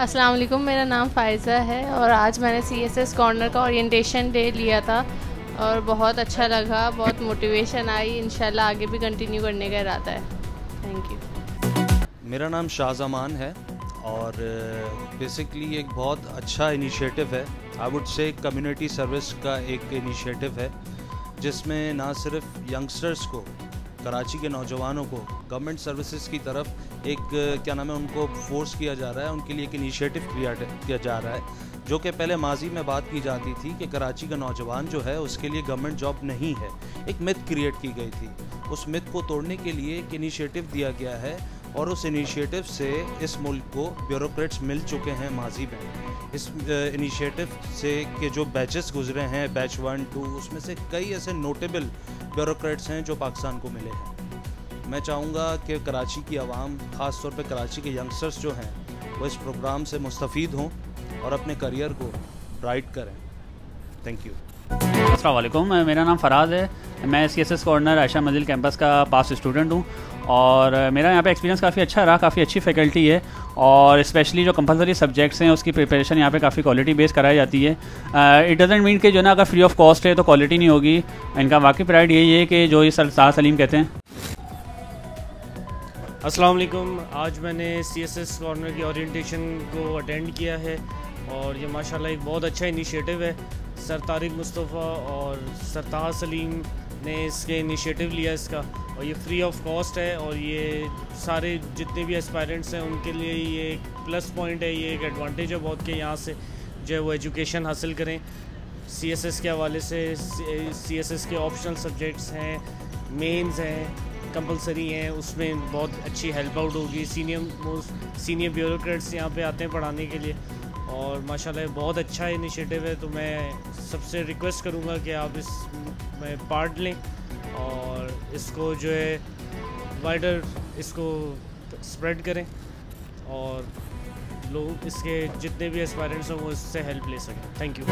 अस्सलाम वालेकुम, मेरा नाम फ़ायज़ा है और आज मैंने CSS कॉर्नर का ओरिएंटेशन डे लिया था और बहुत अच्छा लगा, बहुत मोटिवेशन आई। इंशाल्लाह आगे भी कंटिन्यू करने का इरादा है। Thank you. मेरा नाम शाहज़मान है और बेसिकली एक बहुत अच्छा इनिशिएटिव है। I would say community service का एक इनिशिएटिव है जिसमें ना सिर्फ यंगस्टर्स को, कराची के नौजवानों को गवर्नमेंट सर्विसेज की तरफ एक क्या नाम है उनको फोर्स किया जा रहा है, उनके लिए एक इनिशिएटिव किया जा रहा है। जो कि पहले माजी में बात की जाती थी कि कराची का नौजवान जो है उसके लिए गवर्नमेंट जॉब नहीं है, एक मिथ क्रिएट की गई थी। उस मिथ को तोड़ने के लिए एक इनिशिएटिव दिया गया है और उस इनिशिएटिव से इस मुल्क को ब्यूरोक्रेट्स मिल चुके हैं माजी में। इस इनिशिएटिव से के जो बैचेस गुजरे हैं, बैच 1, 2, उसमें से कई ऐसे नोटेबल ब्यूरोक्रेट्स हैं जो पाकिस्तान को मिले हैं। मैं चाहूँगा कि कराची की आवाम, ख़ास तौर पे कराची के यंगस्टर्स जो हैं, वो इस प्रोग्राम से मुस्तफ़ीद हों और अपने करियर को ब्राइट करें। Thank you. अस्सलाम वालेकुम, मेरा नाम फ़राज़ है। मैं CSS कॉर्नर आयशा मंजिल कैंपस का पास स्टूडेंट हूँ और मेरा यहाँ पे एक्सपीरियंस काफ़ी अच्छा रहा। काफ़ी अच्छी फैकल्टी है और स्पेशली जो कंपलसरी सब्जेक्ट्स हैं उसकी प्रिपरेशन यहाँ पे काफ़ी क्वालिटी बेस कराई जाती है। इट डजेंट मीन कि जो ना अगर फ्री ऑफ कॉस्ट है तो क्वालिटी नहीं होगी। इनका वाकई प्राइड यही है कि जो इस सरदार सलीम कहते हैं। अस्सलाम वालेकुम, आज मैंने CSS कॉर्नर की ओरिएंटेशन को अटेंड किया है और ये माशाल्लाह एक बहुत अच्छा इनिशिएटिव है। सर तारिक मुस्तफ़ा और सरताज सलीम ने इसके इनिशिएटिव लिया इसका, और ये फ्री ऑफ कॉस्ट है और ये सारे जितने भी एस्पायरेंट्स हैं उनके लिए ये एक प्लस पॉइंट है, ये एक एडवांटेज है बहुत कि यहाँ से जो है वो एजुकेशन हासिल करें। CSS के हवाले से CSS के ऑप्शनल सब्जेक्ट्स हैं, मेंस हैं, कंपलसरी हैं, उसमें बहुत अच्छी हेल्प आउट होगी। सीनियर ब्यूरोक्रेट्स यहाँ पे आते हैं पढ़ाने के लिए और माशाल्लाह बहुत अच्छा इनिशिएटिव है। तो मैं सबसे रिक्वेस्ट करूँगा कि आप इसमें पार्ट लें और इसको जो है वाइडर इसको स्प्रेड करें और लोग इसके जितने भी एस्पायरेंट्स हैं वो इससे हेल्प ले सकें। Thank you.